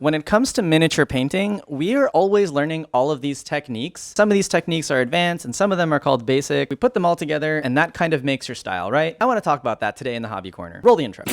When it comes to miniature painting, we are always learning all of these techniques. Some of these techniques are advanced and some of them are called basic. We put them all together and that kind of makes your style, right? I want to talk about that today in the Hobby Corner. Roll the intro.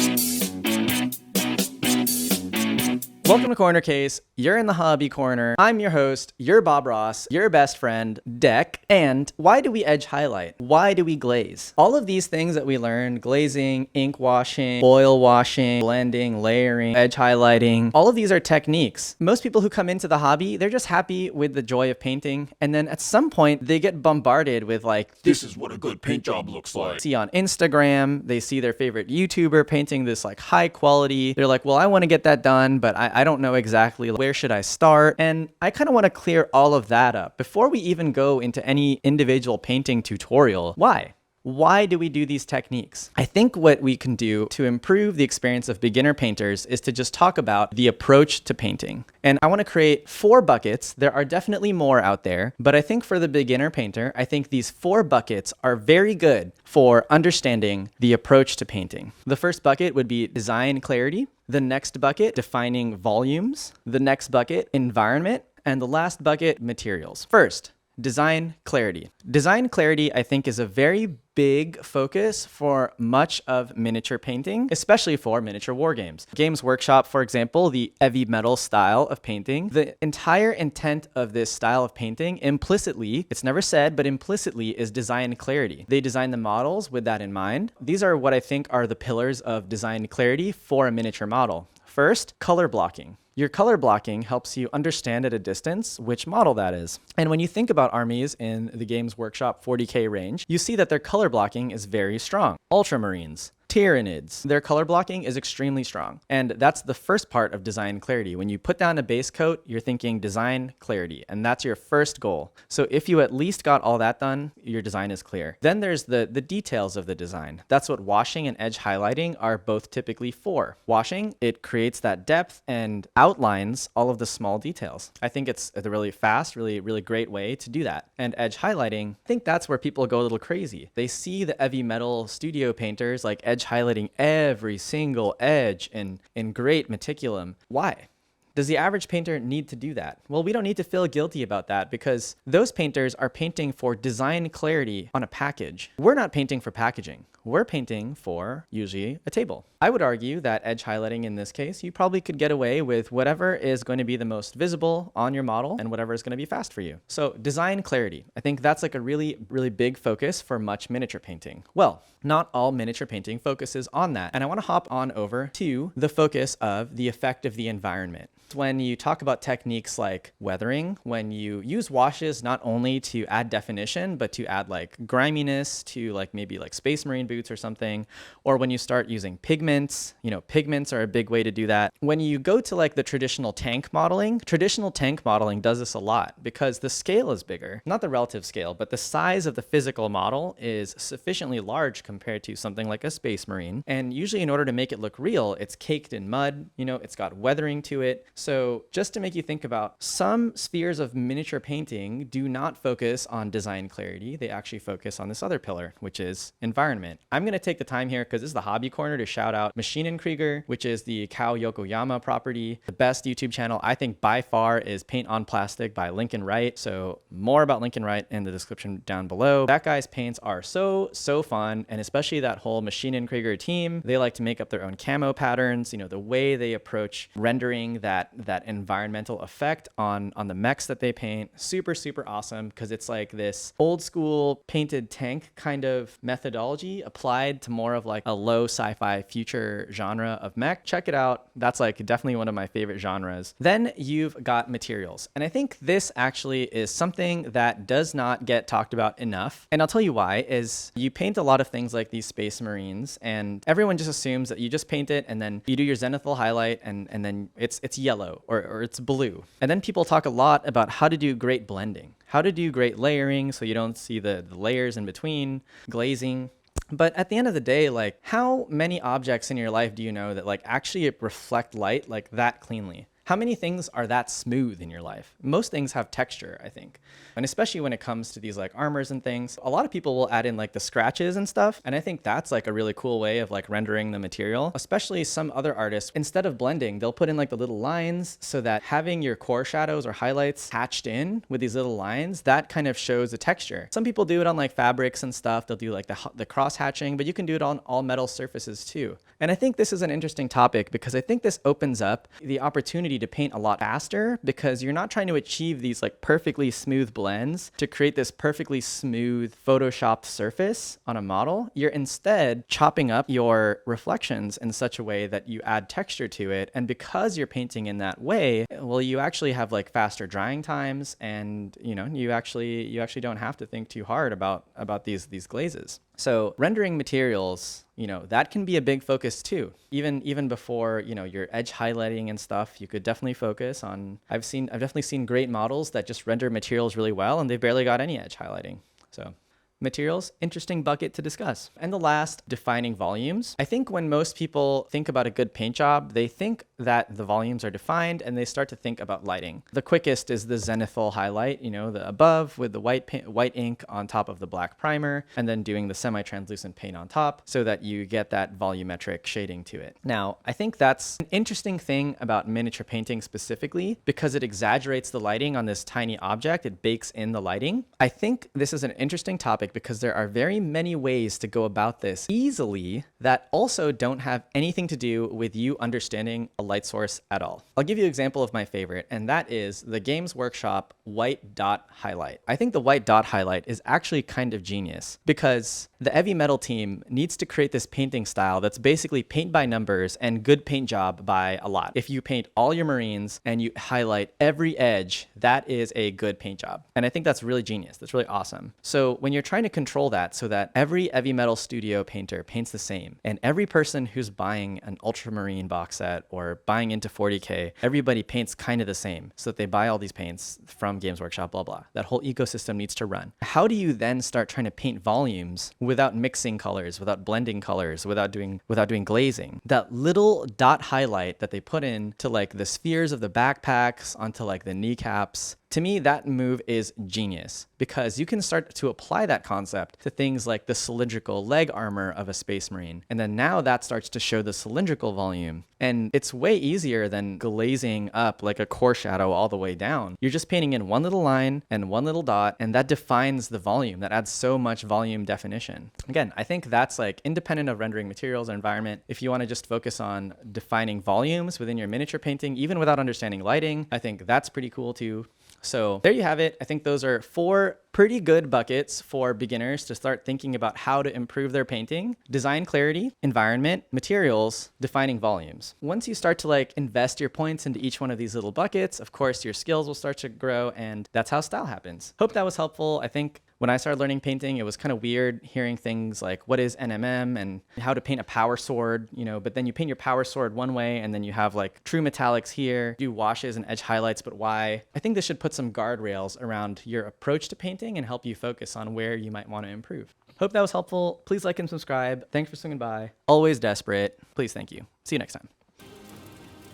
Welcome to Corner Case. You're in the Hobby Corner. I'm your host, your Bob Ross, your best friend, Deck. And why do we edge highlight? Why do we glaze? All of these things that we learned, glazing, ink washing, foil washing, blending, layering, edge highlighting, all of these are techniques. Most people who come into the hobby, they're just happy with the joy of painting. And then at some point, they get bombarded with like, this is what a good paint job looks like. See on Instagram, they see their favorite YouTuber painting this like high quality. They're like, well, I want to get that done, but I don't know exactly where should I start. And I kind of want to clear all of that up before we even go into any individual painting tutorial. Why? Why do we do these techniques? I think what we can do to improve the experience of beginner painters is to just talk about the approach to painting. And I want to create 4 buckets. There are definitely more out there, but I think for the beginner painter, I think these 4 buckets are very good for understanding the approach to painting. The first bucket would be design clarity. The next bucket, defining volumes. The next bucket, environment. And the last bucket, materials. First, design clarity. Design clarity, I think, is a very big focus for much of miniature painting, especially for miniature war games. Games Workshop, for example, the heavy metal style of painting, the entire intent of this style of painting implicitly, it's never said, but implicitly is design clarity. They design the models with that in mind. These are what I think are the pillars of design clarity for a miniature model. First, color blocking. Your color blocking helps you understand at a distance which model that is. And when you think about armies in the Games Workshop 40K range, you see that their color blocking is very strong. Ultramarines, Tyranids, their color blocking is extremely strong. And that's the first part of design clarity. When you put down a base coat, you're thinking design clarity, and that's your first goal. So if you at least got all that done, your design is clear. Then there's the details of the design. That's what washing and edge highlighting are both typically for. Washing, it creates that depth and outlines all of the small details. I think it's a really fast, really great way to do that. And edge highlighting, I think that's where people go a little crazy. They see the heavy metal studio painters like edge highlighting every single edge in great meticulum. Why? Does the average painter need to do that? Well, we don't need to feel guilty about that because those painters are painting for design clarity on a package. We're not painting for packaging. We're painting for usually a table. I would argue that edge highlighting in this case, you probably could get away with whatever is going to be the most visible on your model and whatever is going to be fast for you. So design clarity. I think that's like a really big focus for much miniature painting. Well, not all miniature painting focuses on that. And I want to hop on over to the focus of the effect of the environment. When you talk about techniques like weathering, when you use washes not only to add definition, but to add like griminess to like maybe like Space Marine boots or something, or when you start using pigments, pigments are a big way to do that. When you go to like the traditional tank modeling does this a lot because the scale is bigger, not the relative scale, but the size of the physical model is sufficiently large compared to something like a Space Marine. And usually in order to make it look real, it's caked in mud, it's got weathering to it. So just to make you think about, some spheres of miniature painting do not focus on design clarity. They actually focus on this other pillar, which is environment. I'm going to take the time here because this is the Hobby Corner to shout out Maschinenkrieger, which is the Kao Yokoyama property. The best YouTube channel, I think by far, is Paint on Plastic by Lincoln Wright. So more about Lincoln Wright in the description down below. That guy's paints are so fun, and especially that whole Maschinenkrieger team. They like to make up their own camo patterns. The way they approach rendering that environmental effect on the mechs that they paint, super awesome, because it's like this old school painted tank kind of methodology applied to more of like a low sci-fi future genre of mech. Check it out. That's like definitely one of my favorite genres. Then you've got materials, and I think this actually is something that does not get talked about enough, and I'll tell you why. Is you paint a lot of things like these Space Marines, and everyone just assumes that you just paint it and then you do your zenithal highlight and then it's yellow or it's blue. And then people talk a lot about how to do great blending, how to do great layering so you don't see the layers in between, glazing. But at the end of the day, like, how many objects in your life do you know that like actually reflect light like that cleanly? How many things are that smooth in your life? Most things have texture, I think. And especially when it comes to these like armors and things, a lot of people will add in like the scratches and stuff. And I think that's like a really cool way of like rendering the material, especially some other artists, instead of blending, they'll put in like the little lines so that having your core shadows or highlights hatched in with these little lines, that kind of shows the texture. Some people do it on like fabrics and stuff. They'll do like the cross hatching, but you can do it on all metal surfaces too. And I think this is an interesting topic because I think this opens up the opportunity to paint a lot faster because you're not trying to achieve these like perfectly smooth blends to create this perfectly smooth photoshopped surface on a model. You're instead chopping up your reflections in such a way that you add texture to it. And because you're painting in that way, well, you actually have like faster drying times, and you actually don't have to think too hard about these glazes. So rendering materials, that can be a big focus too. Even before, your edge highlighting and stuff, you could definitely focus on, I've definitely seen great models that just render materials really well and they've barely got any edge highlighting. So materials, interesting bucket to discuss. And the last, defining volumes. I think when most people think about a good paint job, they think that the volumes are defined and they start to think about lighting. The quickest is the zenithal highlight, the above with the white ink on top of the black primer, and then doing the semi-translucent paint on top so that you get that volumetric shading to it. Now, I think that's an interesting thing about miniature painting specifically because it exaggerates the lighting on this tiny object. It bakes in the lighting. I think this is an interesting topic because there are very many ways to go about this easily that also don't have anything to do with you understanding a light source at all. I'll give you an example of my favorite, and that is the Games Workshop white dot highlight. I think the white dot highlight is actually kind of genius because the heavy metal team needs to create this painting style that's basically paint by numbers and good paint job by a lot. If you paint all your Marines and you highlight every edge, that is a good paint job. And I think that's really genius. That's really awesome. So when you're trying to control that so that every heavy metal studio painter paints the same, and every person who's buying an Ultramarine box set or buying into 40K, everybody paints kind of the same so that they buy all these paints from Games Workshop, blah, blah. That whole ecosystem needs to run. How do you then start trying to paint volumes without mixing colors, without blending colors, without doing glazing? That little dot highlight that they put in to like the spheres of the backpacks onto like the kneecaps, to me, that move is genius because you can start to apply that concept to things like the cylindrical leg armor of a Space Marine. And then now that starts to show the cylindrical volume. And it's way easier than glazing up like a core shadow all the way down. You're just painting in one little line and one little dot, and that defines the volume. That adds so much volume definition. Again, I think that's like independent of rendering materials or environment. If you want to just focus on defining volumes within your miniature painting, even without understanding lighting, I think that's pretty cool too. So there you have it. I think those are 4 pretty good buckets for beginners to start thinking about how to improve their painting: design clarity, environment, materials, defining volumes. Once you start to like invest your points into each one of these little buckets, of course, your skills will start to grow, and that's how style happens. Hope that was helpful. I think when I started learning painting, it was kind of weird hearing things like what is NMM and how to paint a power sword, but then you paint your power sword one way and then you have like true metallics here, do washes and edge highlights, but why? I think this should put some guardrails around your approach to painting and help you focus on where you might want to improve. Hope that was helpful. Please like and subscribe. Thanks for swinging by. Always desperate. Please, thank you. See you next time.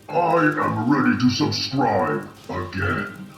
I am ready to subscribe again.